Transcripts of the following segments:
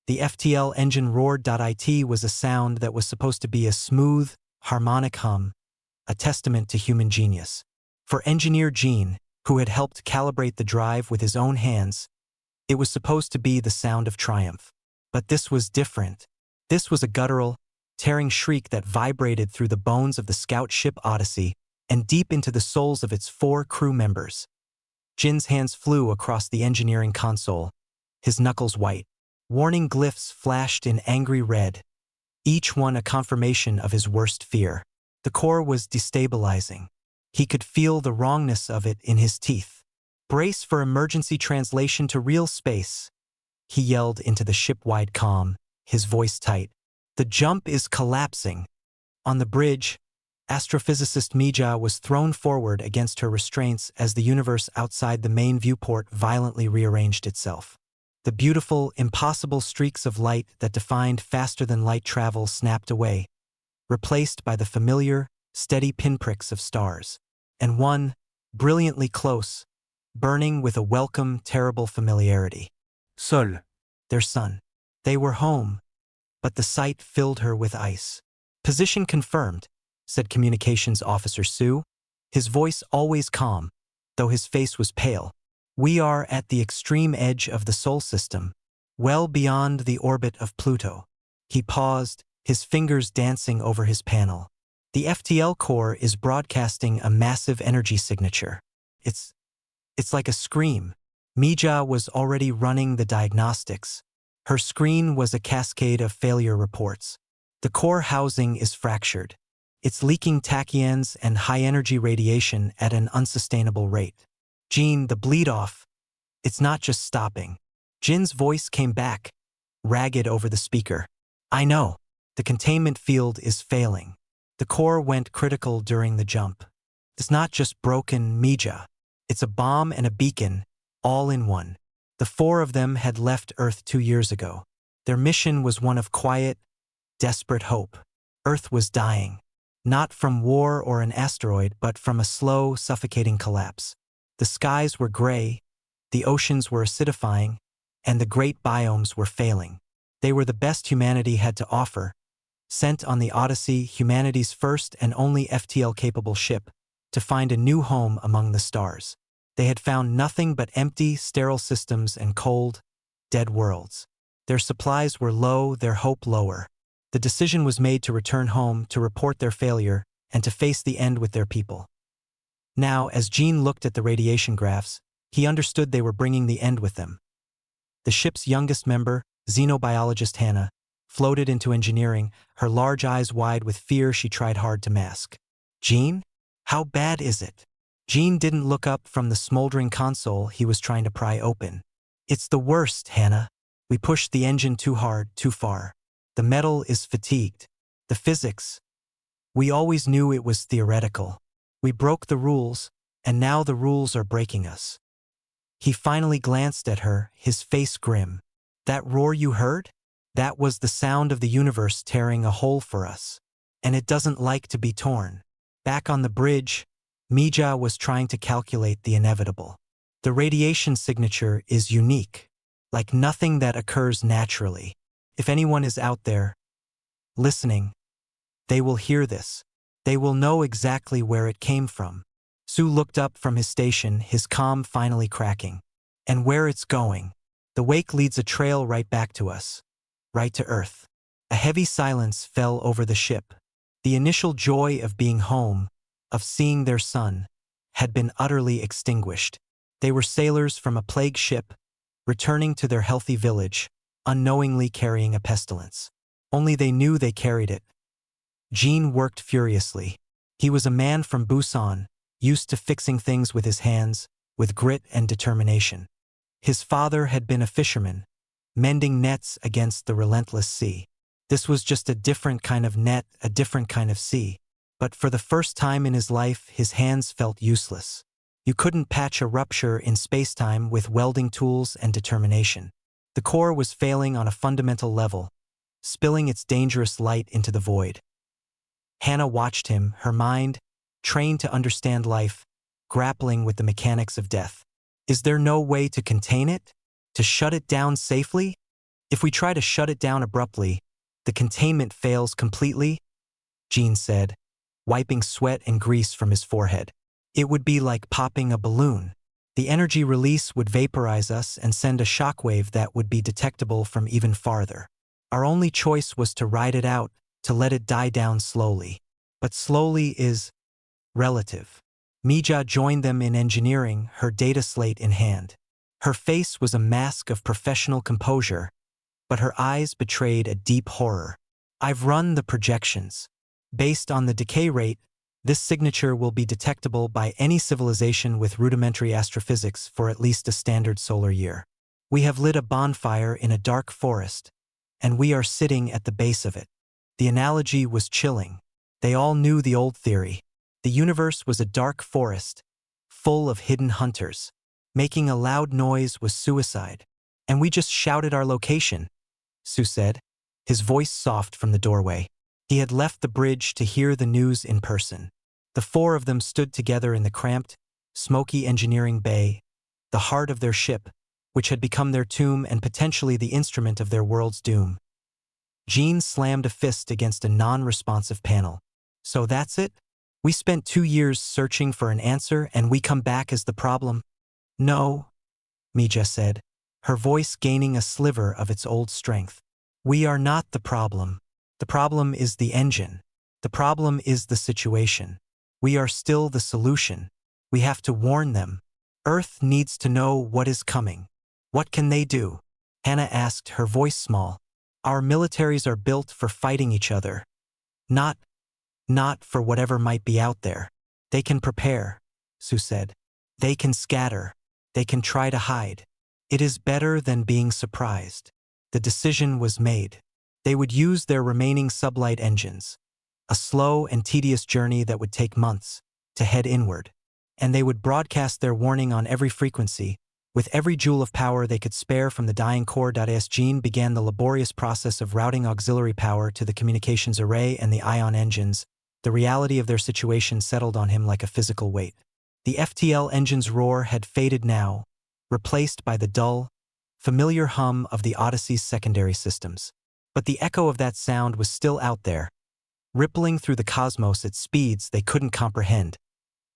The FTL engine roared.it was a sound that was supposed to be a smooth, harmonic hum, a testament to human genius. For engineer Gene, who had helped calibrate the drive with his own hands, it was supposed to be the sound of triumph. But this was different. This was a guttural, tearing shriek that vibrated through the bones of the scout ship Odyssey and deep into the souls of its 4 crew members. Jin's hands flew across the engineering console, his knuckles white. Warning glyphs flashed in angry red, each one a confirmation of his worst fear. The core was destabilizing. He could feel the wrongness of it in his teeth. "Brace for emergency translation to real space," he yelled into the ship-wide comm, his voice tight. "The jump is collapsing." On the bridge, astrophysicist Mija was thrown forward against her restraints as the universe outside the main viewport violently rearranged itself. The beautiful, impossible streaks of light that defined faster-than-light travel snapped away, replaced by the familiar, steady pinpricks of stars. And one, brilliantly close, burning with a welcome, terrible familiarity. Sol. Their sun. They were home, but the sight filled her with ice. "Position confirmed," said Communications Officer Sue, his voice always calm, though his face was pale. "We are at the extreme edge of the Sol system, well beyond the orbit of Pluto." He paused, his fingers dancing over his panel. "The FTL core is broadcasting a massive energy signature. It's like a scream." Mija was already running the diagnostics. Her screen was a cascade of failure reports. The core housing is fractured. It's leaking tachyons and high-energy radiation at an unsustainable rate. "Gene, the bleed-off, it's not just stopping." Jin's voice came back, ragged over the speaker. "I know. The containment field is failing. The core went critical during the jump. It's not just broken, Mija. It's a bomb and a beacon, all in one." The 4 of them had left Earth 2 years ago. Their mission was one of quiet, desperate hope. Earth was dying. Not from war or an asteroid, but from a slow, suffocating collapse. The skies were gray, the oceans were acidifying, and the great biomes were failing. They were the best humanity had to offer, sent on the Odyssey, humanity's first and only FTL-capable ship, to find a new home among the stars. They had found nothing but empty, sterile systems and cold, dead worlds. Their supplies were low, their hope lower. The decision was made to return home, to report their failure, and to face the end with their people. Now, as Gene looked at the radiation graphs, he understood they were bringing the end with them. The ship's youngest member, xenobiologist Hannah, floated into engineering, her large eyes wide with fear she tried hard to mask. "Gene? How bad is it?" Gene didn't look up from the smoldering console he was trying to pry open. "It's the worst, Hannah. We pushed the engine too hard, too far. The metal is fatigued. The physics. We always knew it was theoretical. We broke the rules, and now the rules are breaking us." He finally glanced at her, his face grim. "That roar you heard? That was the sound of the universe tearing a hole for us. And it doesn't like to be torn." Back on the bridge, Mija was trying to calculate the inevitable. "The radiation signature is unique, like nothing that occurs naturally. If anyone is out there, listening, they will hear this. They will know exactly where it came from." Sue looked up from his station, his comm finally cracking. "And where it's going. The wake leads a trail right back to us. Right to Earth." A heavy silence fell over the ship. The initial joy of being home, of seeing their son, had been utterly extinguished. They were sailors from a plague ship, returning to their healthy village, unknowingly carrying a pestilence. Only they knew they carried it. Gene worked furiously. He was a man from Busan, used to fixing things with his hands, with grit and determination. His father had been a fisherman, mending nets against the relentless sea. This was just a different kind of net, a different kind of sea. But for the first time in his life, his hands felt useless. You couldn't patch a rupture in space-time with welding tools and determination. The core was failing on a fundamental level, spilling its dangerous light into the void. Hannah watched him, her mind, trained to understand life, grappling with the mechanics of death. Is there no way to contain it? To shut it down safely? If we try to shut it down abruptly, the containment fails completely, Gene said, wiping sweat and grease from his forehead. It would be like popping a balloon. The energy release would vaporize us and send a shockwave that would be detectable from even farther. Our only choice was to ride it out, to let it die down slowly. But slowly is relative. Mija joined them in engineering, her data slate in hand. Her face was a mask of professional composure, but her eyes betrayed a deep horror. I've run the projections. Based on the decay rate, this signature will be detectable by any civilization with rudimentary astrophysics for at least a standard solar year. We have lit a bonfire in a dark forest, and we are sitting at the base of it. The analogy was chilling. They all knew the old theory. The universe was a dark forest, full of hidden hunters. Making a loud noise was suicide. And we just shouted our location, Sue said, his voice soft from the doorway. He had left the bridge to hear the news in person. The four of them stood together in the cramped, smoky engineering bay, the heart of their ship, which had become their tomb and potentially the instrument of their world's doom. Gene slammed a fist against a non-responsive panel. So that's it? We spent 2 years searching for an answer and we come back as the problem? No, Mija said, her voice gaining a sliver of its old strength. We are not the problem. The problem is the engine. The problem is the situation. We are still the solution. We have to warn them. Earth needs to know what is coming. What can they do? Hannah asked, her voice small. Our militaries are built for fighting each other. Not for whatever might be out there. They can prepare, Sue said. They can scatter. They can try to hide. It is better than being surprised. The decision was made. They would use their remaining sublight engines, a slow and tedious journey that would take months, to head inward. And they would broadcast their warning on every frequency. With every joule of power they could spare from the dying core. As Gene began the laborious process of routing auxiliary power to the communications array and the ion engines, the reality of their situation settled on him like a physical weight. The FTL engine's roar had faded now, replaced by the dull, familiar hum of the Odyssey's secondary systems. But the echo of that sound was still out there, rippling through the cosmos at speeds they couldn't comprehend.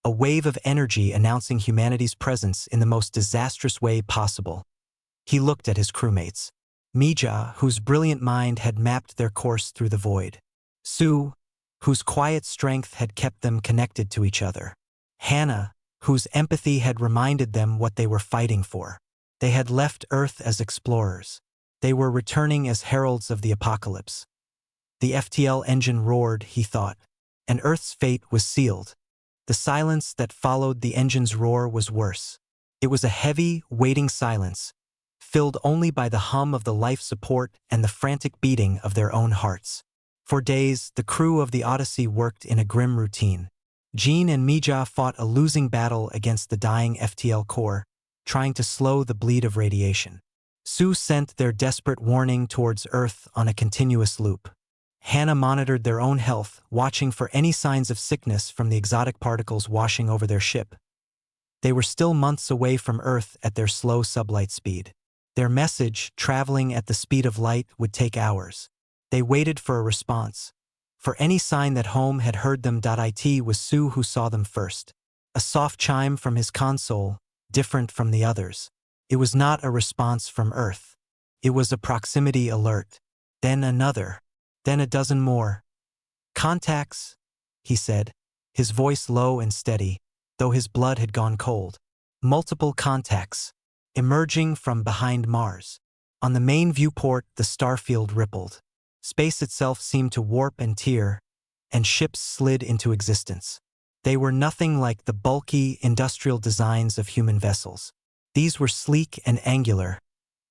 A wave of energy announcing humanity's presence in the most disastrous way possible. He looked at his crewmates. Mija, whose brilliant mind had mapped their course through the void. Sue, whose quiet strength had kept them connected to each other. Hannah, whose empathy had reminded them what they were fighting for. They had left Earth as explorers. They were returning as heralds of the apocalypse. The FTL engine roared, he thought, and Earth's fate was sealed. The silence that followed the engine's roar was worse. It was a heavy, waiting silence, filled only by the hum of the life support and the frantic beating of their own hearts. For days, the crew of the Odyssey worked in a grim routine. Gene and Mija fought a losing battle against the dying FTL core, trying to slow the bleed of radiation. Sue sent their desperate warning towards Earth on a continuous loop. Hannah monitored their own health, watching for any signs of sickness from the exotic particles washing over their ship. They were still months away from Earth at their slow sublight speed. Their message, traveling at the speed of light, would take hours. They waited for a response. For any sign that home had heard them. It was Sue who saw them first. A soft chime from his console, different from the others. It was not a response from Earth. It was a proximity alert. Then another. Then a dozen more. Contacts, he said, his voice low and steady, though his blood had gone cold. Multiple contacts, emerging from behind Mars. On the main viewport, the starfield rippled. Space itself seemed to warp and tear, and ships slid into existence. They were nothing like the bulky, industrial designs of human vessels. These were sleek and angular,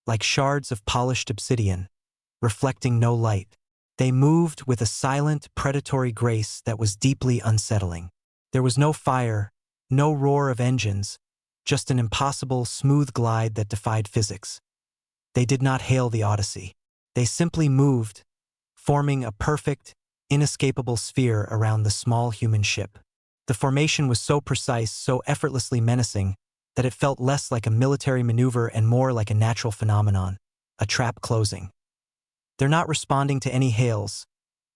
like shards of polished obsidian, reflecting no light. They moved with a silent, predatory grace that was deeply unsettling. There was no fire, no roar of engines, just an impossible, smooth glide that defied physics. They did not hail the Odyssey. They simply moved, forming a perfect, inescapable sphere around the small human ship. The formation was so precise, so effortlessly menacing, that it felt less like a military maneuver and more like a natural phenomenon, a trap closing. They're not responding to any hails,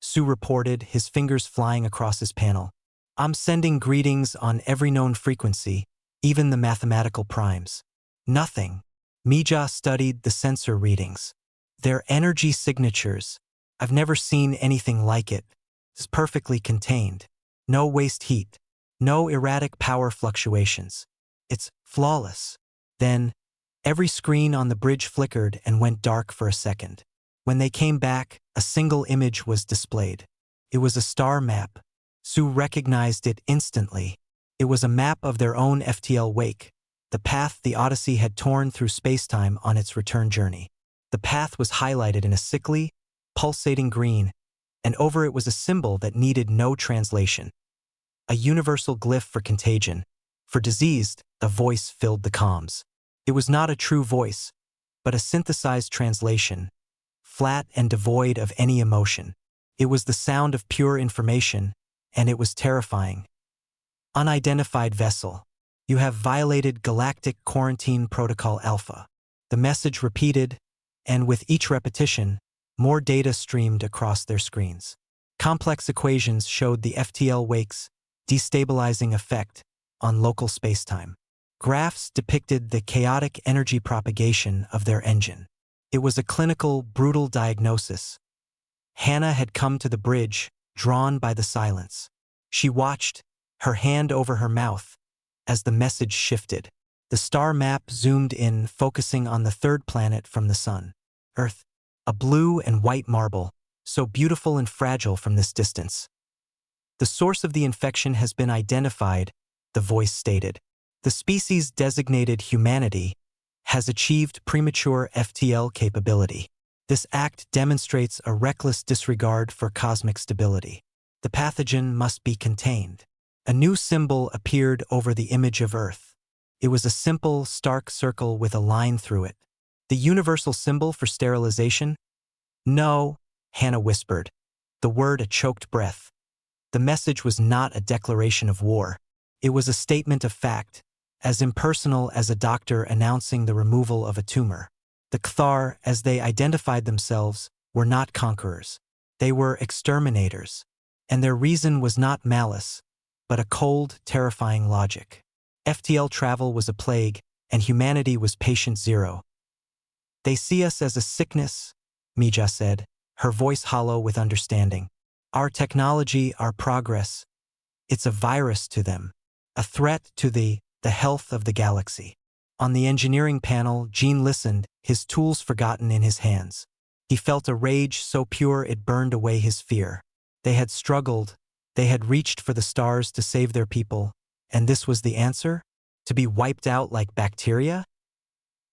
Sue reported, his fingers flying across his panel. I'm sending greetings on every known frequency, even the mathematical primes. Nothing. Mija studied the sensor readings. Their energy signatures. I've never seen anything like it. It's perfectly contained. No waste heat. No erratic power fluctuations. It's flawless. Then, every screen on the bridge flickered and went dark for a second. When they came back, a single image was displayed. It was a star map. Sue recognized it instantly. It was a map of their own FTL wake, the path the Odyssey had torn through spacetime on its return journey. The path was highlighted in a sickly, pulsating green, and over it was a symbol that needed no translation. A universal glyph for contagion. For diseased, a voice filled the comms. It was not a true voice, but a synthesized translation, flat and devoid of any emotion. It was the sound of pure information, and it was terrifying. Unidentified vessel. You have violated Galactic Quarantine Protocol Alpha. The message repeated, and with each repetition, more data streamed across their screens. Complex equations showed the FTL wake's destabilizing effect on local spacetime. Graphs depicted the chaotic energy propagation of their engine. It was a clinical, brutal diagnosis. Hannah had come to the bridge, drawn by the silence. She watched, her hand over her mouth, as the message shifted. The star map zoomed in, focusing on the third planet from the sun, Earth, a blue and white marble, so beautiful and fragile from this distance. The source of the infection has been identified, the voice stated. The species designated humanity has achieved premature FTL capability. This act demonstrates a reckless disregard for cosmic stability. The pathogen must be contained. A new symbol appeared over the image of Earth. It was a simple, stark circle with a line through it. The universal symbol for sterilization? No, Hannah whispered, the word a choked breath. The message was not a declaration of war. It was a statement of fact, as impersonal as a doctor announcing the removal of a tumor. The Kthar, as they identified themselves, were not conquerors. They were exterminators. And their reason was not malice, but a cold, terrifying logic. FTL travel was a plague, and humanity was patient zero. They see us as a sickness, Mija said, her voice hollow with understanding. Our technology, our progress, it's a virus to them, a threat to the health of the galaxy. On the engineering panel, Gene listened, his tools forgotten in his hands. He felt a rage so pure it burned away his fear. They had struggled, they had reached for the stars to save their people, and this was the answer? To be wiped out like bacteria?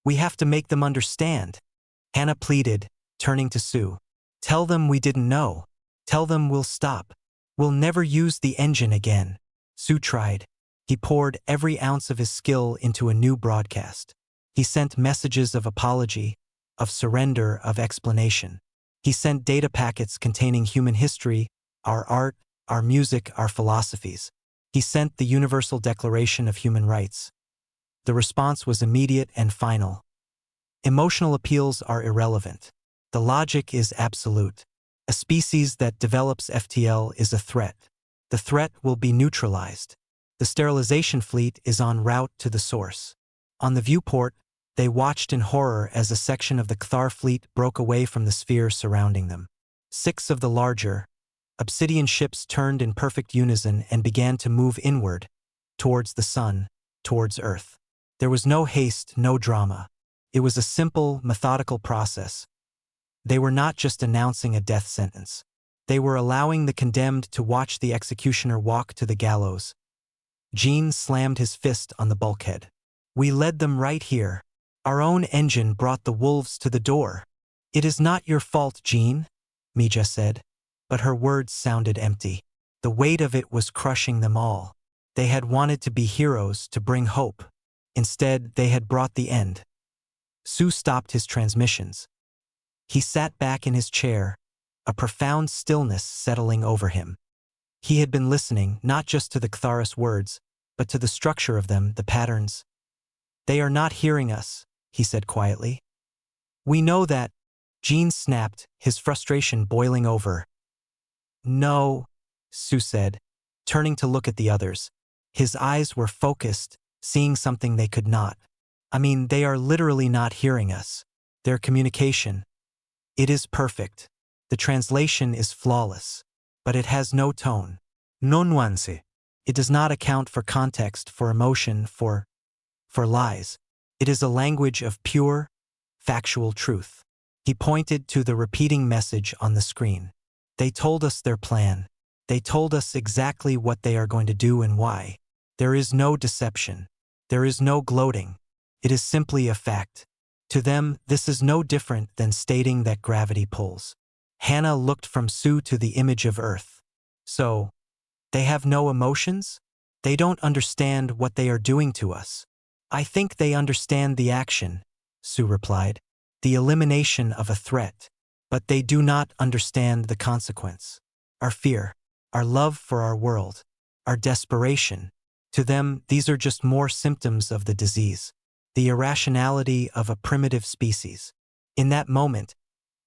We have to make them understand. Hannah pleaded, turning to Sue. Tell them we didn't know. Tell them we'll stop. We'll never use the engine again. Sue tried. He poured every ounce of his skill into a new broadcast. He sent messages of apology, of surrender, of explanation. He sent data packets containing human history, our art, our music, our philosophies. He sent the Universal Declaration of Human Rights. The response was immediate and final. Emotional appeals are irrelevant. The logic is absolute. A species that develops FTL is a threat. The threat will be neutralized. The sterilization fleet is en route to the source. On the viewport, they watched in horror as a section of the Kthar fleet broke away from the sphere surrounding them. 6 of the larger, obsidian ships turned in perfect unison and began to move inward, towards the sun, towards Earth. There was no haste, no drama. It was a simple, methodical process. They were not just announcing a death sentence. They were allowing the condemned to watch the executioner walk to the gallows. Gene slammed his fist on the bulkhead. We led them right here. Our own engine brought the wolves to the door. It is not your fault, Gene, Mija said, but her words sounded empty. The weight of it was crushing them all. They had wanted to be heroes, to bring hope. Instead, they had brought the end. Sue stopped his transmissions. He sat back in his chair, a profound stillness settling over him. He had been listening not just to the Ktharis words, but to the structure of them, the patterns. They are not hearing us, he said quietly. We know that, Gene snapped, his frustration boiling over. No, Sue said, turning to look at the others. His eyes were focused, seeing something they could not. I mean, they are literally not hearing us. Their communication. It is perfect. The translation is flawless. But it has no tone. No nuance. It does not account for context, for emotion, for lies. It is a language of pure, factual truth. He pointed to the repeating message on the screen. They told us their plan. They told us exactly what they are going to do and why. There is no deception. There is no gloating. It is simply a fact. To them, this is no different than stating that gravity pulls. Hannah looked from Sue to the image of Earth. So, they have no emotions? They don't understand what they are doing to us. I think they understand the action, Sue replied. The elimination of a threat. But they do not understand the consequence. Our fear, our love for our world, our desperation. To them, these are just more symptoms of the disease. The irrationality of a primitive species. In that moment,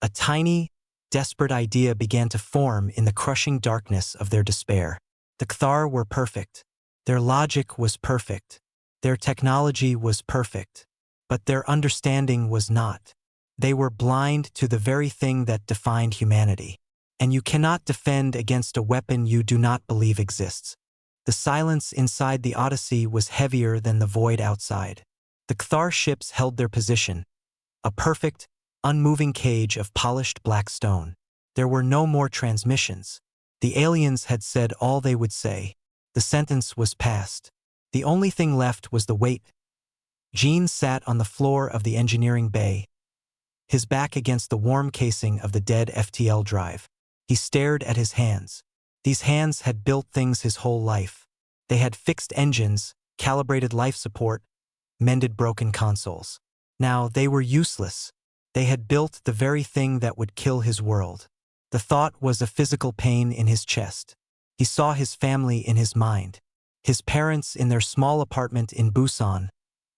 a tiny, desperate idea began to form in the crushing darkness of their despair. The Kthar were perfect. Their logic was perfect. Their technology was perfect. But their understanding was not. They were blind to the very thing that defined humanity. And you cannot defend against a weapon you do not believe exists. The silence inside the Odyssey was heavier than the void outside. The Kthar ships held their position, a perfect, unmoving cage of polished black stone. There were no more transmissions. The aliens had said all they would say. The sentence was passed. The only thing left was the wait. Gene sat on the floor of the engineering bay, his back against the warm casing of the dead FTL drive. He stared at his hands. These hands had built things his whole life. They had fixed engines, calibrated life support, mended broken consoles. Now they were useless. They had built the very thing that would kill his world. The thought was a physical pain in his chest. He saw his family in his mind. His parents in their small apartment in Busan,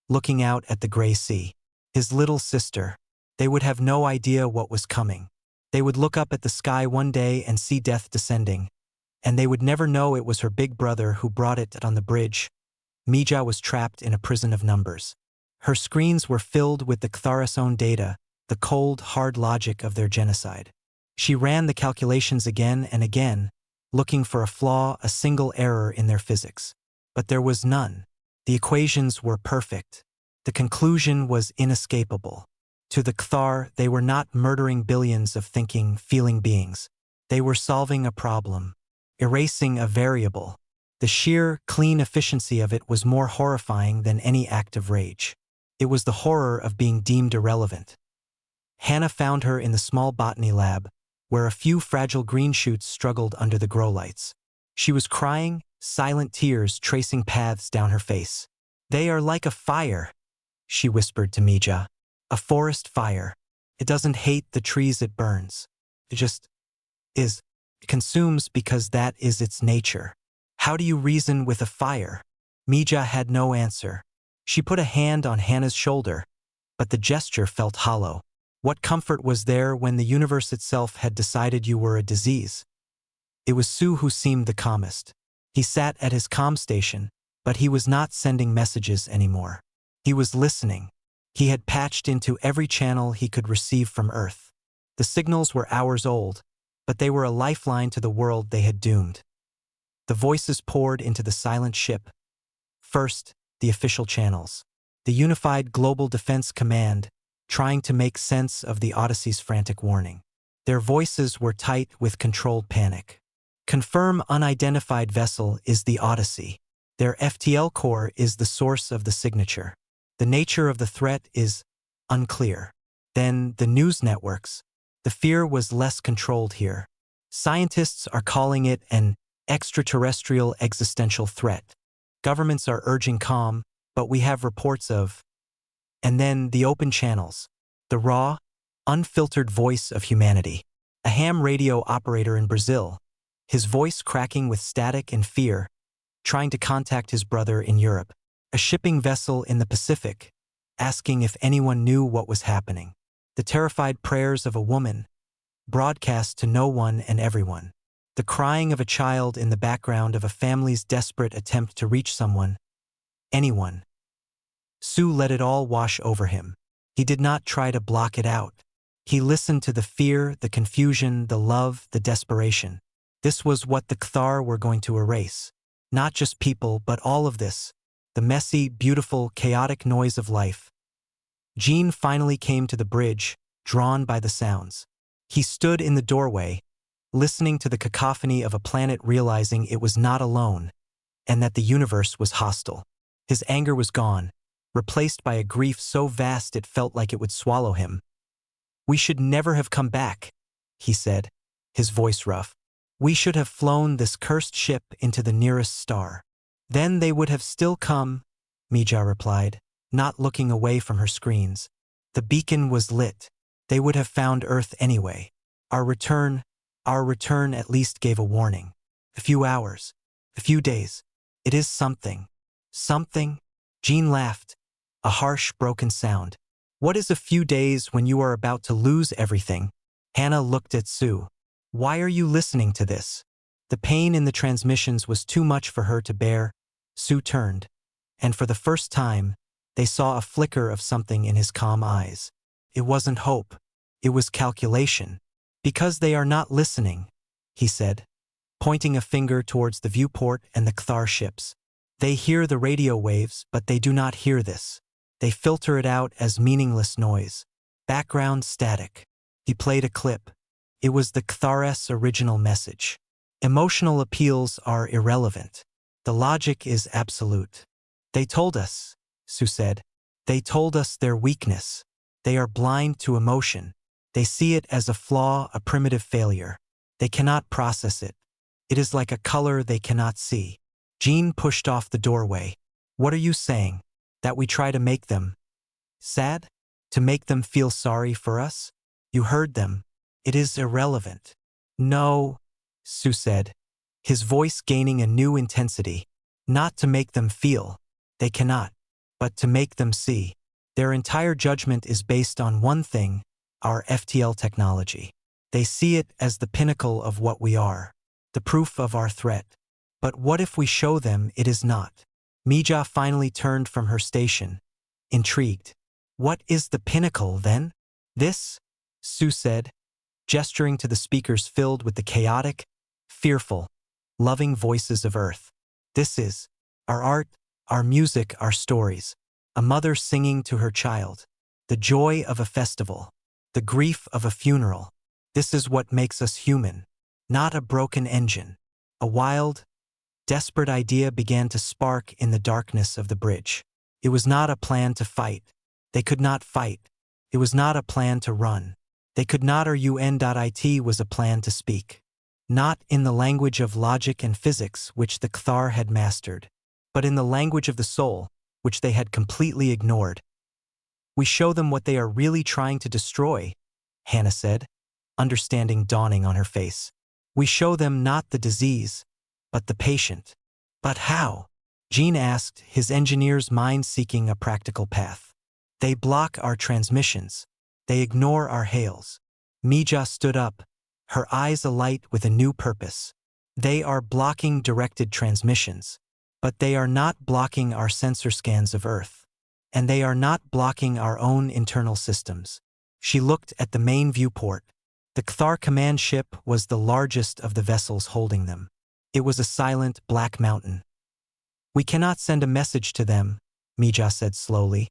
looking out at the gray sea. His little sister. They would have no idea what was coming. They would look up at the sky one day and see death descending. And they would never know it was her big brother who brought it on the bridge. Mija was trapped in a prison of numbers. Her screens were filled with the Kthara's own data, the cold, hard logic of their genocide. She ran the calculations again and again, looking for a flaw, a single error in their physics. But there was none. The equations were perfect. The conclusion was inescapable. To the Kthar, they were not murdering billions of thinking, feeling beings. They were solving a problem, erasing a variable. The sheer, clean efficiency of it was more horrifying than any act of rage. It was the horror of being deemed irrelevant. Hannah found her in the small botany lab, where a few fragile green shoots struggled under the grow lights. She was crying, silent tears tracing paths down her face. "They are like a fire," she whispered to Mija. "A forest fire. It doesn't hate the trees it burns. It just is. It consumes because that is its nature. How do you reason with a fire?" Mija had no answer. She put a hand on Hannah's shoulder, but the gesture felt hollow. What comfort was there when the universe itself had decided you were a disease? It was Sue who seemed the calmest. He sat at his comm station, but he was not sending messages anymore. He was listening. He had patched into every channel he could receive from Earth. The signals were hours old, but they were a lifeline to the world they had doomed. The voices poured into the silent ship. First, the official channels. The Unified Global Defense Command, trying to make sense of the Odyssey's frantic warning. Their voices were tight with controlled panic. Confirm unidentified vessel is the Odyssey. Their FTL core is the source of the signature. The nature of the threat is unclear. Then the news networks. The fear was less controlled here. Scientists are calling it an extraterrestrial existential threat. Governments are urging calm, but we have reports of. And then the open channels. The raw, unfiltered voice of humanity. A ham radio operator in Brazil, his voice cracking with static and fear, trying to contact his brother in Europe. A shipping vessel in the Pacific, asking if anyone knew what was happening. the terrified prayers of a woman, broadcast to no one and everyone. The crying of a child in the background of a family's desperate attempt to reach someone, anyone. Sue let it all wash over him. He did not try to block it out. He listened to the fear, the confusion, the love, the desperation. This was what the Kthar were going to erase. Not just people, but all of this. The messy, beautiful, chaotic noise of life. Jean finally came to the bridge, drawn by the sounds. He stood in the doorway, listening to the cacophony of a planet, realizing it was not alone, and that the universe was hostile. His anger was gone, replaced by a grief so vast it felt like it would swallow him. "We should never have come back," he said, his voice rough. "We should have flown this cursed ship into the nearest star." "Then they would have still come," Mija replied, not looking away from her screens. "The beacon was lit. They would have found Earth anyway. Our return at least gave a warning. A few hours, a few days. It is something." "Something?" Jean laughed, a harsh, broken sound. "What is a few days when you are about to lose everything?" Hannah looked at Sue. "Why are you listening to this?" The pain in the transmissions was too much for her to bear. Sue turned, and for the first time, they saw a flicker of something in his calm eyes. It wasn't hope. It was calculation. "Because they are not listening," he said, pointing a finger towards the viewport and the Kthar ships. "They hear the radio waves, but they do not hear this. They filter it out as meaningless noise. Background static." He played a clip. It was the Kthar's original message. "Emotional appeals are irrelevant. The logic is absolute. They told us," Sue said. "They told us their weakness. They are blind to emotion. They see it as a flaw, a primitive failure. They cannot process it. It is like a color they cannot see." Jean pushed off the doorway. "What are you saying? That we try to make them sad? To make them feel sorry for us? You heard them. It is irrelevant." "No," Sue said, his voice gaining a new intensity. "Not to make them feel. They cannot. But to make them see. Their entire judgment is based on one thing, our FTL technology. They see it as the pinnacle of what we are, the proof of our threat. But what if we show them it is not?" Mija finally turned from her station, intrigued. "What is the pinnacle, then?" "This," Sue said, gesturing to the speakers filled with the chaotic, fearful, loving voices of Earth. "This is our art, our music, our stories. A mother singing to her child. The joy of a festival. The grief of a funeral. This is what makes us human. Not a broken engine." A wild, desperate idea began to spark in the darkness of the bridge. It was not a plan to fight. They could not fight. It was not a plan to run. They could not, or UN.IT was a plan to speak. Not in the language of logic and physics, which the Kthar had mastered, but in the language of the soul, which they had completely ignored. "We show them what they are really trying to destroy," Hannah said, understanding dawning on her face. "We show them not the disease, but the patient." "But how?" Jean asked, his engineer's mind seeking a practical path. "They block our transmissions. They ignore our hails." Mija stood up, her eyes alight with a new purpose. "They are blocking directed transmissions. But they are not blocking our sensor scans of Earth. And they are not blocking our own internal systems." She looked at the main viewport. The Kthar command ship was the largest of the vessels holding them. It was a silent, black mountain. "We cannot send a message to them," Mija said slowly.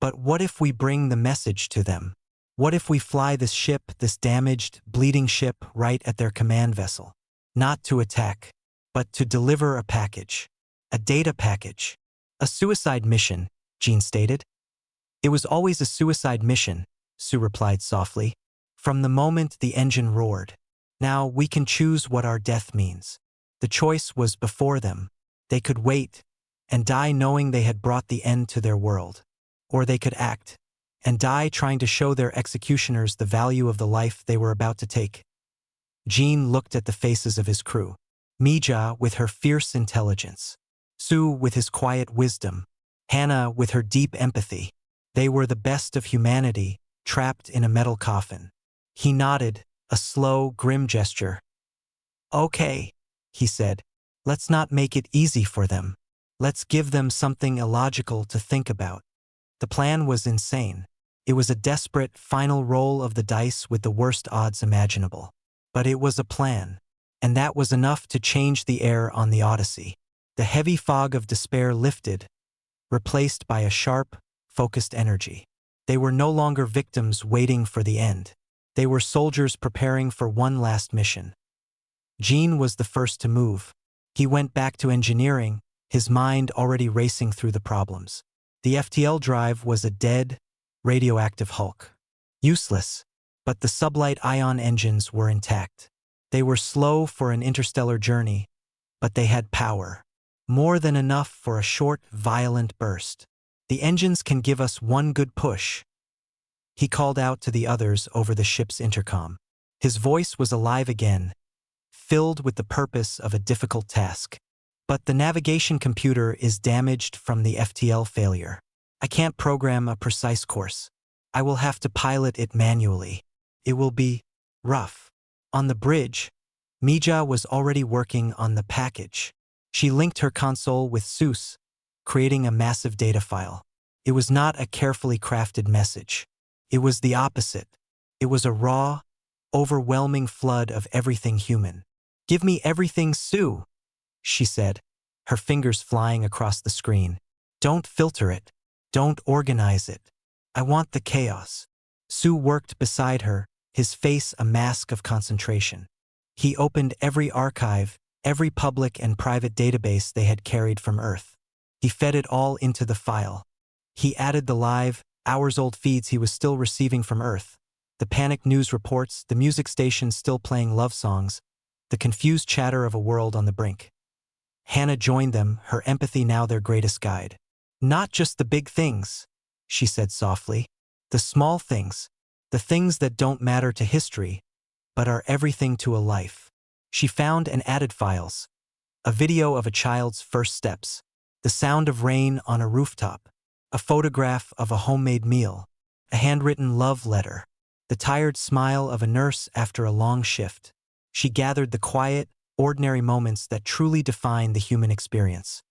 "But what if we bring the message to them? What if we fly this ship, this damaged, bleeding ship, right at their command vessel? Not to attack, but to deliver a package. A data package. A suicide mission," Jean stated. "It was always a suicide mission," Sue replied softly, "from the moment the engine roared. Now we can choose what our death means. The choice was before them. They could wait and die knowing they had brought the end to their world. Or they could act and die trying to show their executioners the value of the life they were about to take." Jean looked at the faces of his crew. Mija with her fierce intelligence. Sue with his quiet wisdom. Hannah with her deep empathy. They were the best of humanity, trapped in a metal coffin. He nodded, a slow, grim gesture. "Okay," he said. "Let's not make it easy for them. Let's give them something illogical to think about." The plan was insane. It was a desperate, final roll of the dice with the worst odds imaginable. But it was a plan. And that was enough to change the air on the Odyssey. The heavy fog of despair lifted, replaced by a sharp, focused energy. They were no longer victims waiting for the end. They were soldiers preparing for one last mission. Gene was the first to move. He went back to engineering, his mind already racing through the problems. The FTL drive was a dead, radioactive hulk. Useless, but the sublight ion engines were intact. They were slow for an interstellar journey, but they had power. More than enough for a short, violent burst. "The engines can give us one good push," he called out to the others over the ship's intercom. His voice was alive again, filled with the purpose of a difficult task. "But the navigation computer is damaged from the FTL failure. I can't program a precise course. I will have to pilot it manually. It will be rough." On the bridge, Mija was already working on the package. She linked her console with Seuss, creating a massive data file. It was not a carefully crafted message. It was the opposite. It was a raw, overwhelming flood of everything human. "Give me everything, Sue," she said, her fingers flying across the screen. "Don't filter it. Don't organize it. I want the chaos." Sue worked beside her, his face a mask of concentration. He opened every archive, every public and private database they had carried from Earth. He fed it all into the file. He added the live, hours-old feeds he was still receiving from Earth, the panicked news reports, the music stations still playing love songs, the confused chatter of a world on the brink. Hannah joined them, her empathy now their greatest guide. "Not just the big things," she said softly. "The small things. The things that don't matter to history, but are everything to a life." She found and added files. A video of a child's first steps. The sound of rain on a rooftop. A photograph of a homemade meal. A handwritten love letter. The tired smile of a nurse after a long shift. She gathered the quiet, ordinary moments that truly define the human experience.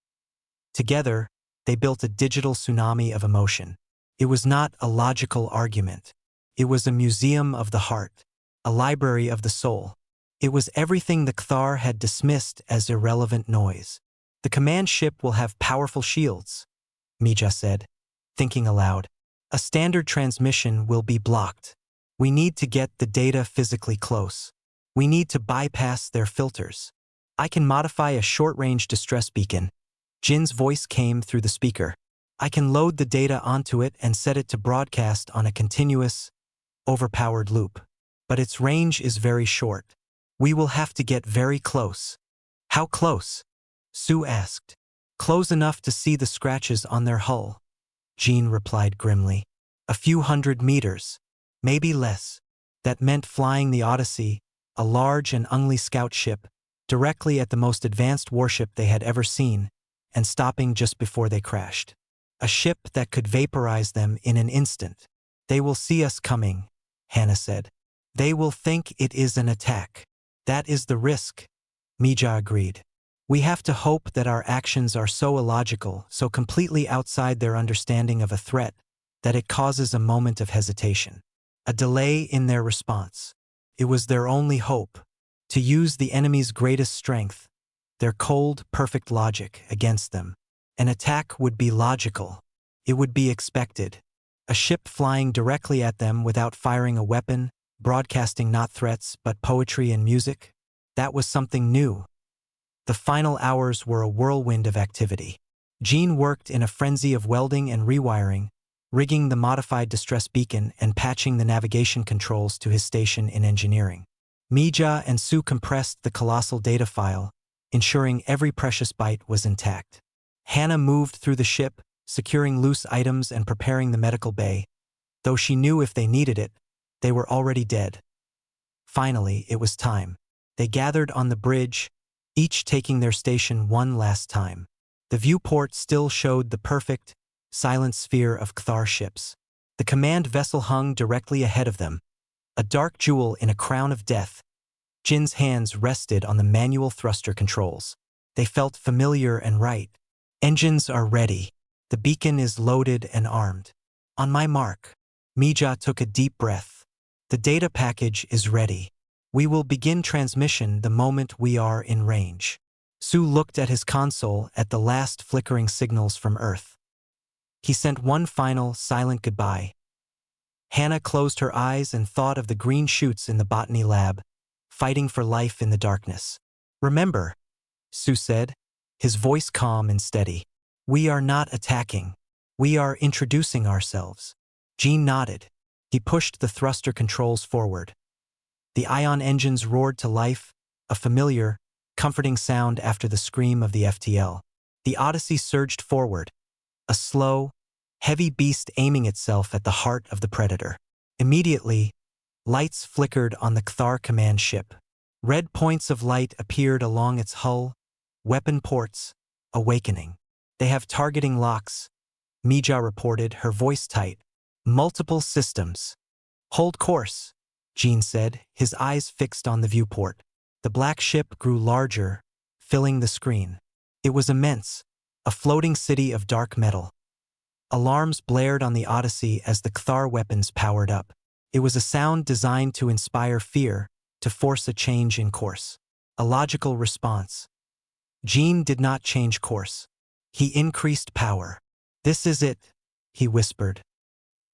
Together, they built a digital tsunami of emotion. It was not a logical argument. It was a museum of the heart, a library of the soul. It was everything the Kthar had dismissed as irrelevant noise. "The command ship will have powerful shields," Mija said, thinking aloud. "A standard transmission will be blocked. We need to get the data physically close. We need to bypass their filters. I can modify a short-range distress beacon." Jin's voice came through the speaker. "I can load the data onto it and set it to broadcast on a continuous, overpowered loop. But its range is very short. We will have to get very close." "How close?" Sue asked. "Close enough to see the scratches on their hull," Jean replied grimly. "A few 100 meters. Maybe less." That meant flying the Odyssey, a large and ugly scout ship, directly at the most advanced warship they had ever seen, and stopping just before they crashed. A ship that could vaporize them in an instant. "They will see us coming," Hannah said. "They will think it is an attack." "That is the risk," Mija agreed. "We have to hope that our actions are so illogical, so completely outside their understanding of a threat, that it causes a moment of hesitation. A delay in their response. It was their only hope, to use the enemy's greatest strength, their cold, perfect logic, against them. An attack would be logical. It would be expected. A ship flying directly at them without firing a weapon, broadcasting not threats but poetry and music. That was something new. The final hours were a whirlwind of activity. Jean worked in a frenzy of welding and rewiring, rigging the modified distress beacon and patching the navigation controls to his station in engineering. Mija and Sue compressed the colossal data file, ensuring every precious byte was intact. Hannah moved through the ship, securing loose items and preparing the medical bay, though she knew if they needed it, they were already dead. Finally, it was time. They gathered on the bridge, each taking their station one last time. The viewport still showed the perfect, silent sphere of Kthar ships. The command vessel hung directly ahead of them, a dark jewel in a crown of death. Jin's hands rested on the manual thruster controls. They felt familiar and right. Engines are ready. The beacon is loaded and armed. On my mark. Mija took a deep breath. The data package is ready. We will begin transmission the moment we are in range. Su looked at his console at the last flickering signals from Earth. He sent one final, silent goodbye. Hannah closed her eyes and thought of the green shoots in the botany lab, fighting for life in the darkness. Remember, Su said, his voice calm and steady. We are not attacking. We are introducing ourselves. Jean nodded. He pushed the thruster controls forward. The ion engines roared to life, a familiar, comforting sound after the scream of the FTL. The Odyssey surged forward, a slow, heavy beast aiming itself at the heart of the predator. Immediately, lights flickered on the Cthar command ship. Red points of light appeared along its hull, weapon ports, awakening. They have targeting locks, Mija reported, her voice tight. Multiple systems. Hold course, Jean said, his eyes fixed on the viewport. The black ship grew larger, filling the screen. It was immense, a floating city of dark metal. Alarms blared on the Odyssey as the Cthar weapons powered up. It was a sound designed to inspire fear, to force a change in course. A logical response. Jean did not change course. He increased power. This is it, he whispered.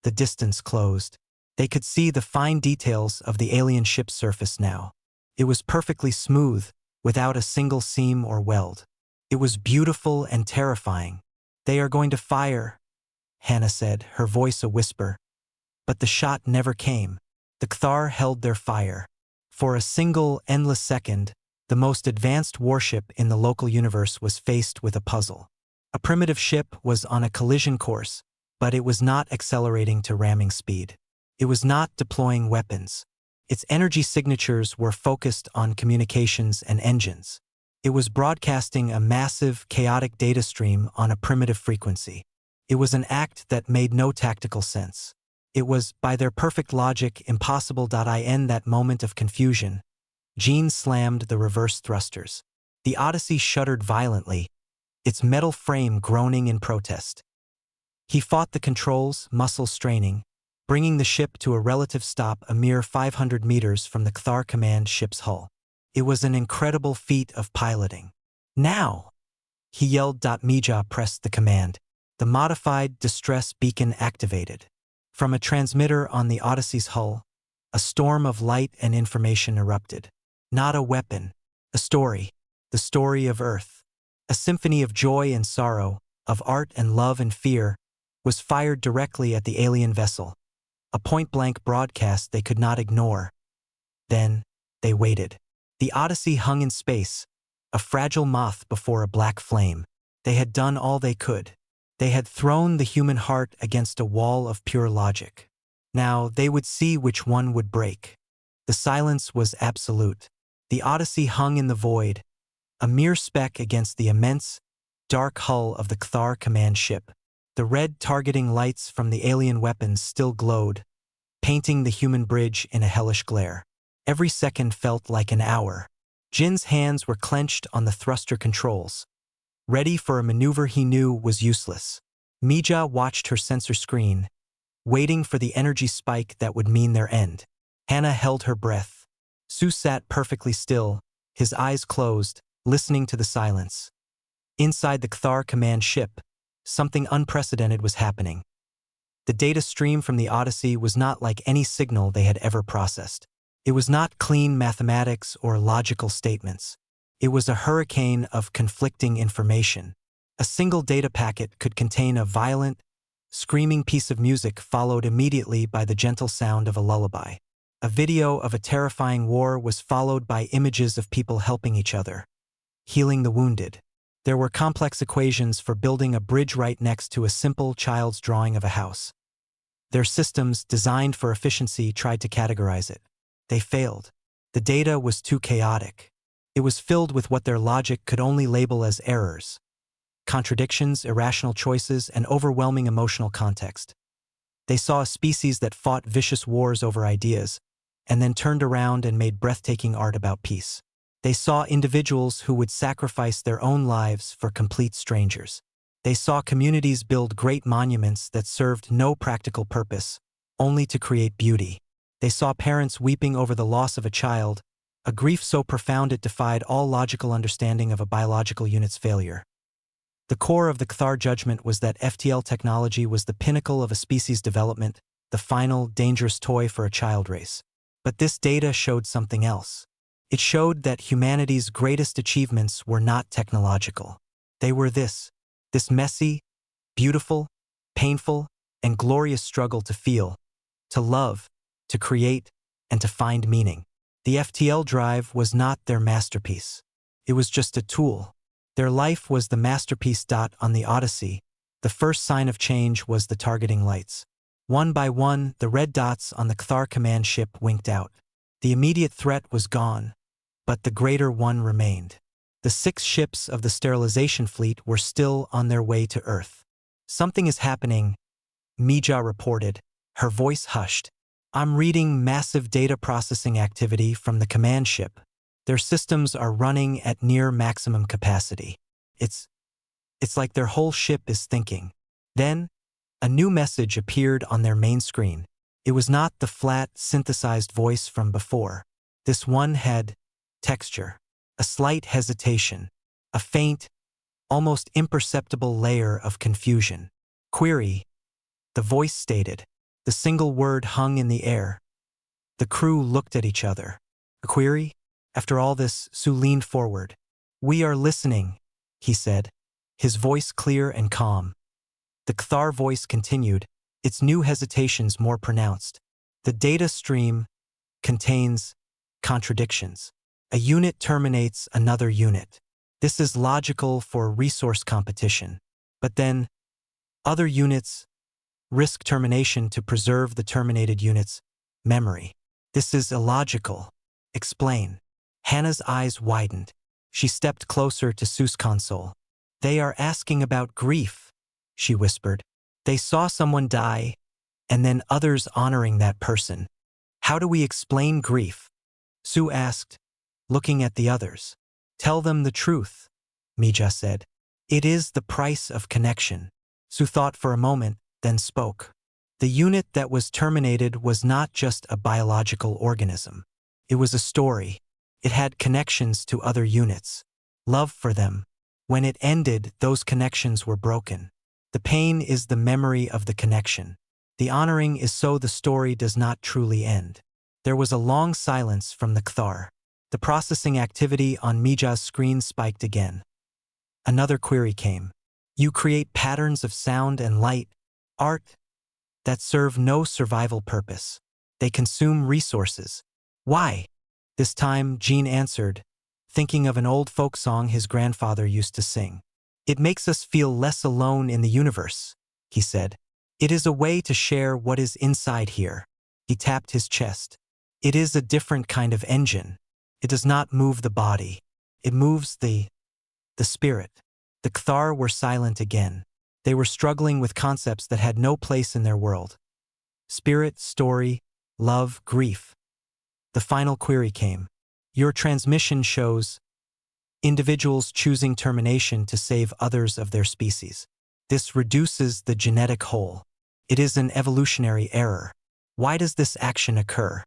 The distance closed. They could see the fine details of the alien ship's surface now. It was perfectly smooth, without a single seam or weld. It was beautiful and terrifying. They are going to fire, Hannah said, her voice a whisper. But the shot never came. The Cthar held their fire. For a single, endless second, the most advanced warship in the local universe was faced with a puzzle. A primitive ship was on a collision course, but it was not accelerating to ramming speed. It was not deploying weapons. Its energy signatures were focused on communications and engines. It was broadcasting a massive, chaotic data stream on a primitive frequency. It was an act that made no tactical sense. It was, by their perfect logic, impossible. In that moment of confusion, Jean slammed the reverse thrusters. The Odyssey shuddered violently, its metal frame groaning in protest. He fought the controls, muscles straining, bringing the ship to a relative stop a mere 500 meters from the Cthar command ship's hull. It was an incredible feat of piloting. Now! He yelled. Mija pressed the command. The modified distress beacon activated. From a transmitter on the Odyssey's hull, a storm of light and information erupted. Not a weapon, a story, the story of Earth. A symphony of joy and sorrow, of art and love and fear, was fired directly at the alien vessel. A point-blank broadcast they could not ignore. Then, they waited. The Odyssey hung in space, a fragile moth before a black flame. They had done all they could. They had thrown the human heart against a wall of pure logic. Now they would see which one would break. The silence was absolute. The Odyssey hung in the void, a mere speck against the immense, dark hull of the Cthar command ship. The red targeting lights from the alien weapons still glowed, painting the human bridge in a hellish glare. Every second felt like an hour. Jin's hands were clenched on the thruster controls, ready for a maneuver he knew was useless. Mija watched her sensor screen, waiting for the energy spike that would mean their end. Hannah held her breath. Su sat perfectly still, his eyes closed, listening to the silence. Inside the Cthar command ship, something unprecedented was happening. The data stream from the Odyssey was not like any signal they had ever processed. It was not clean mathematics or logical statements. It was a hurricane of conflicting information. A single data packet could contain a violent, screaming piece of music followed immediately by the gentle sound of a lullaby. A video of a terrifying war was followed by images of people helping each other, healing the wounded. There were complex equations for building a bridge right next to a simple child's drawing of a house. Their systems, designed for efficiency, tried to categorize it. They failed. The data was too chaotic. It was filled with what their logic could only label as errors. Contradictions, irrational choices, and overwhelming emotional context. They saw a species that fought vicious wars over ideas, and then turned around and made breathtaking art about peace. They saw individuals who would sacrifice their own lives for complete strangers. They saw communities build great monuments that served no practical purpose, only to create beauty. They saw parents weeping over the loss of a child, a grief so profound it defied all logical understanding of a biological unit's failure. The core of the Cthar judgment was that FTL technology was the pinnacle of a species development, the final, dangerous toy for a child race. But this data showed something else. It showed that humanity's greatest achievements were not technological. They were this messy, beautiful, painful, and glorious struggle to feel, to love, to create, and to find meaning. The FTL drive was not their masterpiece. It was just a tool. Their life was the masterpiece. On the Odyssey, the first sign of change was the targeting lights. One by one, the red dots on the Cthar command ship winked out. The immediate threat was gone, but the greater one remained. The 6 ships of the sterilization fleet were still on their way to Earth. "Something is happening," Mija reported, her voice hushed. "I'm reading massive data processing activity from the command ship. Their systems are running at near maximum capacity. It's like their whole ship is thinking." Then, a new message appeared on their main screen. It was not the flat, synthesized voice from before. This one had texture, a slight hesitation, a faint, almost imperceptible layer of confusion. "Query," the voice stated. The single word hung in the air. The crew looked at each other. "A query?" After all this, Sue leaned forward. "We are listening," he said, his voice clear and calm. The Cthar voice continued, its new hesitations more pronounced. "The data stream contains contradictions. A unit terminates another unit. This is logical for resource competition. But then, other units risk termination to preserve the terminated unit's memory. This is illogical. Explain." Hannah's eyes widened. She stepped closer to Sue's console. "They are asking about grief," she whispered. "They saw someone die, and then others honoring that person. How do we explain grief?" Sue asked, looking at the others. "Tell them the truth," Mija said. "It is the price of connection." Sue thought for a moment, then spoke. The unit that was terminated was not just a biological organism. It was a story. It had connections to other units. Love for them. When it ended, those connections were broken. The pain is the memory of the connection. The honoring is so the story does not truly end. There was a long silence from the Cthar. The processing activity on Mija's screen spiked again. Another query came. "You create patterns of sound and light, art, that serve no survival purpose. They consume resources. Why?" This time, Gene answered, thinking of an old folk song his grandfather used to sing. "It makes us feel less alone in the universe," he said. "It is a way to share what is inside here." He tapped his chest. "It is a different kind of engine. It does not move the body. It moves the spirit." The Cthar were silent again. They were struggling with concepts that had no place in their world. Spirit, story, love, grief. The final query came. "Your transmission shows individuals choosing termination to save others of their species. This reduces the genetic whole. It is an evolutionary error. Why does this action occur?"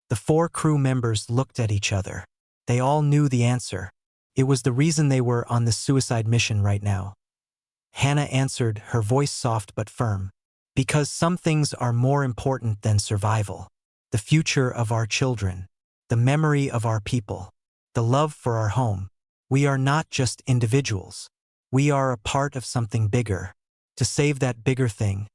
The 4 crew members looked at each other. They all knew the answer. It was the reason they were on this suicide mission right now. Hannah answered, her voice soft but firm. "Because some things are more important than survival. The future of our children, the memory of our people, the love for our home. We are not just individuals. We are a part of something bigger. To save that bigger thing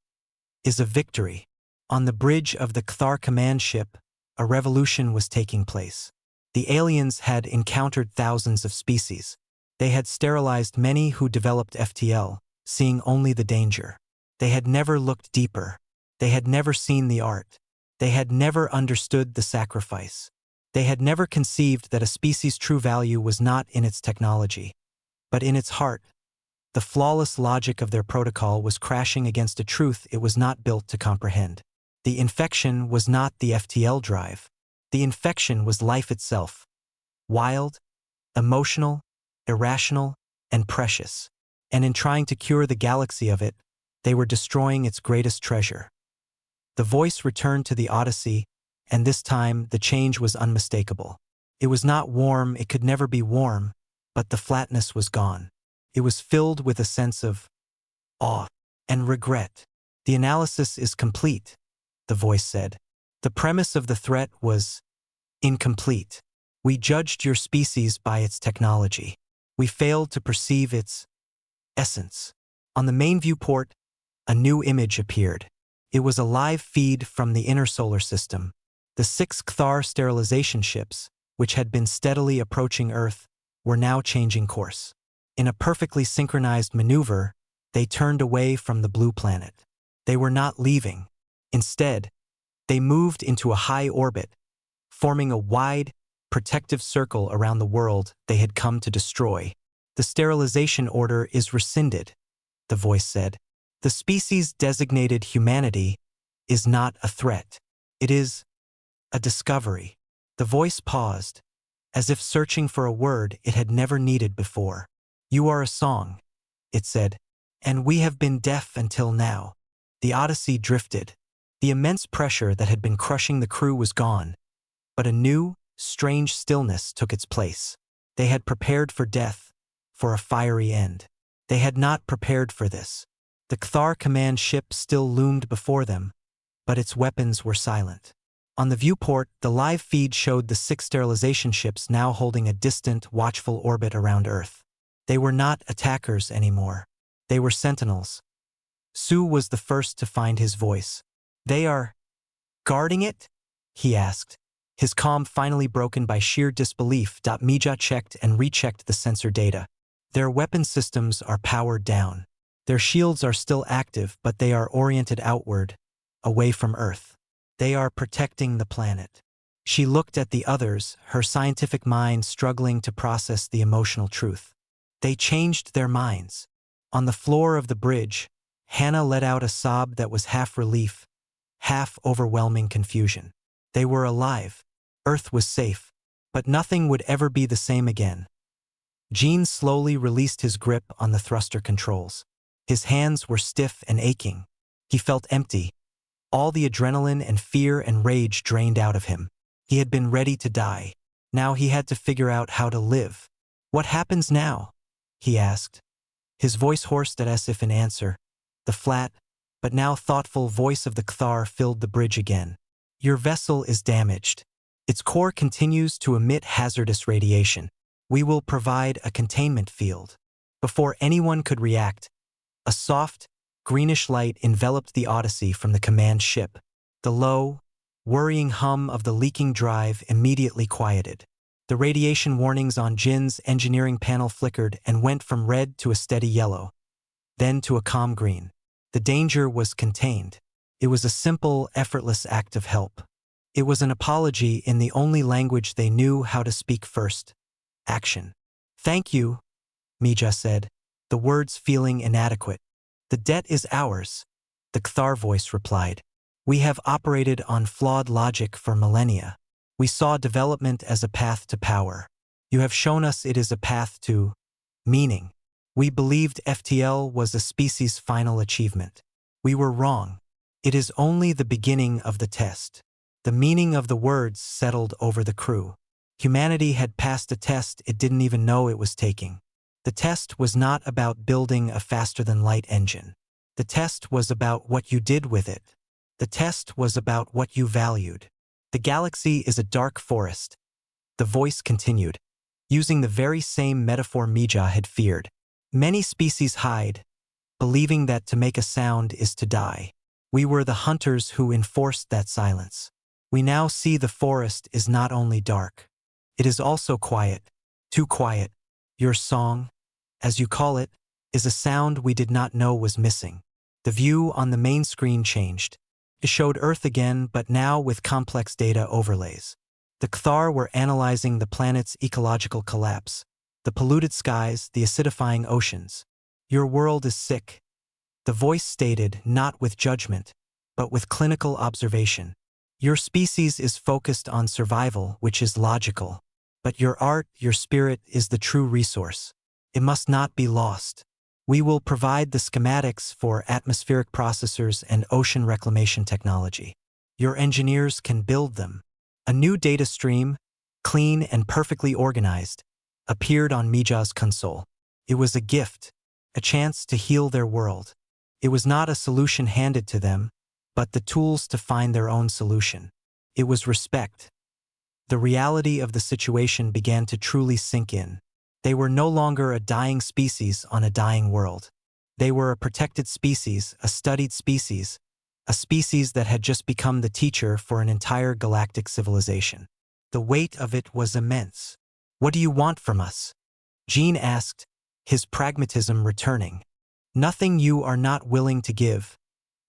is a victory." On the bridge of the Cthar command ship, a revolution was taking place. The aliens had encountered thousands of species. They had sterilized many who developed FTL, seeing only the danger. They had never looked deeper. They had never seen the art. They had never understood the sacrifice. They had never conceived that a species' true value was not in its technology, but in its heart, The flawless logic of their protocol was crashing against a truth it was not built to comprehend. The infection was not the FTL drive. The infection was life itself. Wild, emotional, irrational, and precious. And in trying to cure the galaxy of it, they were destroying its greatest treasure. The voice returned to the Odyssey, and this time the change was unmistakable. It was not warm, it could never be warm, but the flatness was gone. It was filled with a sense of awe and regret. The analysis is complete, the voice said. The premise of the threat was incomplete. We judged your species by its technology. We failed to perceive its essence. On the main viewport, a new image appeared. It was a live feed from the inner solar system. The 6 Cthar sterilization ships, which had been steadily approaching Earth, were now changing course. In a perfectly synchronized maneuver, they turned away from the blue planet. They were not leaving. Instead, they moved into a high orbit, forming a wide, protective circle around the world they had come to destroy. The sterilization order is rescinded, the voice said. The species designated humanity is not a threat. It is a discovery. The voice paused, as if searching for a word it had never needed before. You are a song, it said, and we have been deaf until now. The Odyssey drifted. The immense pressure that had been crushing the crew was gone, but a new, strange stillness took its place. They had prepared for death, for a fiery end. They had not prepared for this. The Cthar command ship still loomed before them, but its weapons were silent. On the viewport, the live feed showed the 6 sterilization ships now holding a distant, watchful orbit around Earth. They were not attackers anymore. They were sentinels. Sue was the first to find his voice. They are guarding it? He asked, his calm finally broken by sheer disbelief. Mija checked and rechecked the sensor data. Their weapon systems are powered down. Their shields are still active, but they are oriented outward, away from Earth. They are protecting the planet. She looked at the others, her scientific mind struggling to process the emotional truth. They changed their minds. On the floor of the bridge, Hannah let out a sob that was half relief, half overwhelming confusion. They were alive. Earth was safe, but nothing would ever be the same again. Gene slowly released his grip on the thruster controls. His hands were stiff and aching. He felt empty. All the adrenaline and fear and rage drained out of him. He had been ready to die. Now he had to figure out how to live. What happens now? He asked. His voice hoarse as if in answer. The flat, but now thoughtful voice of the Cthar filled the bridge again. Your vessel is damaged. Its core continues to emit hazardous radiation. We will provide a containment field. Before anyone could react, a soft, greenish light enveloped the Odyssey from the command ship. The low, worrying hum of the leaking drive immediately quieted. The radiation warnings on Jin's engineering panel flickered and went from red to a steady yellow, then to a calm green. The danger was contained. It was a simple, effortless act of help. It was an apology in the only language they knew how to speak first. Action. Thank you, Mija said, the words feeling inadequate. The debt is ours, the Cthar voice replied. We have operated on flawed logic for millennia. We saw development as a path to power. You have shown us it is a path to meaning. We believed FTL was a species' final achievement. We were wrong. It is only the beginning of the test. The meaning of the words settled over the crew. Humanity had passed a test it didn't even know it was taking. The test was not about building a faster-than-light engine. The test was about what you did with it. The test was about what you valued. The galaxy is a dark forest. The voice continued, using the very same metaphor Mija had feared. Many species hide, believing that to make a sound is to die. We were the hunters who enforced that silence. We now see the forest is not only dark. It is also quiet, too quiet. Your song, as you call it, is a sound we did not know was missing. The view on the main screen changed. It showed Earth again, but now with complex data overlays. The Cthar were analyzing the planet's ecological collapse, the polluted skies, the acidifying oceans. Your world is sick. The voice stated, not with judgment, but with clinical observation. Your species is focused on survival, which is logical. But your art, your spirit, is the true resource. It must not be lost. We will provide the schematics for atmospheric processors and ocean reclamation technology. Your engineers can build them. A new data stream, clean and perfectly organized, appeared on Mija's console. It was a gift, a chance to heal their world. It was not a solution handed to them, but the tools to find their own solution. It was respect. The reality of the situation began to truly sink in. They were no longer a dying species on a dying world. They were a protected species, a studied species, a species that had just become the teacher for an entire galactic civilization. The weight of it was immense. What do you want from us? Gene asked, his pragmatism returning. Nothing you are not willing to give,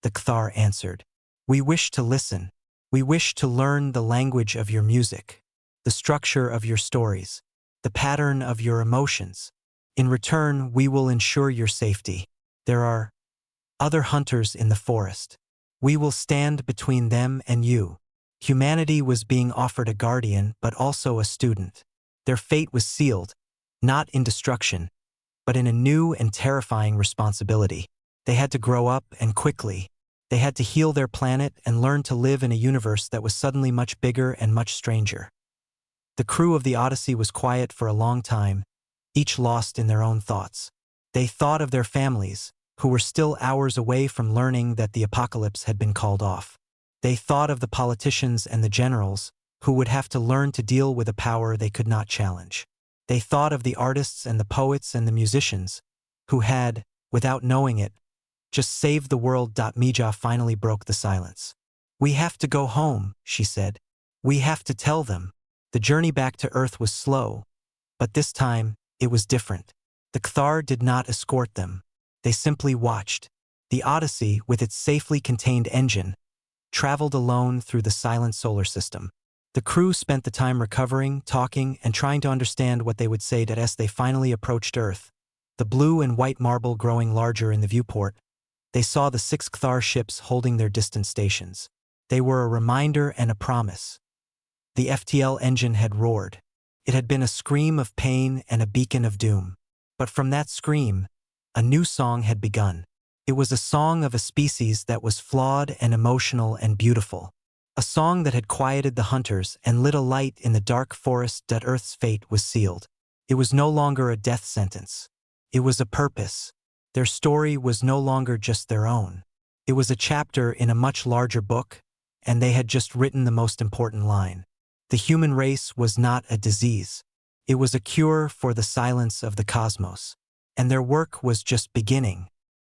the Kthar answered. We wish to listen. We wish to learn the language of your music, the structure of your stories, the pattern of your emotions. In return, we will ensure your safety. There are other hunters in the forest. We will stand between them and you. Humanity was being offered a guardian, but also a student. Their fate was sealed, not in destruction, but in a new and terrifying responsibility. They had to grow up, and quickly. They had to heal their planet and learn to live in a universe that was suddenly much bigger and much stranger. The crew of the Odyssey was quiet for a long time, each lost in their own thoughts. They thought of their families, who were still hours away from learning that the apocalypse had been called off. They thought of the politicians and the generals, who would have to learn to deal with a power they could not challenge. They thought of the artists and the poets and the musicians, who had, without knowing it, just saved the world. Mija finally broke the silence. We have to go home, she said. We have to tell them. The journey back to Earth was slow, but this time, it was different. The Kthar did not escort them. They simply watched. The Odyssey, with its safely contained engine, traveled alone through the silent solar system. The crew spent the time recovering, talking, and trying to understand what they would say as they finally approached Earth. The blue and white marble growing larger in the viewport, they saw the 6 Kthar ships holding their distant stations. They were a reminder and a promise. The FTL engine had roared. It had been a scream of pain and a beacon of doom. But from that scream, a new song had begun. It was a song of a species that was flawed and emotional and beautiful. A song that had quieted the hunters and lit a light in the dark forest. Earth's fate was sealed. It was no longer a death sentence. It was a purpose. Their story was no longer just their own. It was a chapter in a much larger book, and they had just written the most important line. The human race was not a disease. It was a cure for the silence of the cosmos. And their work was just beginning.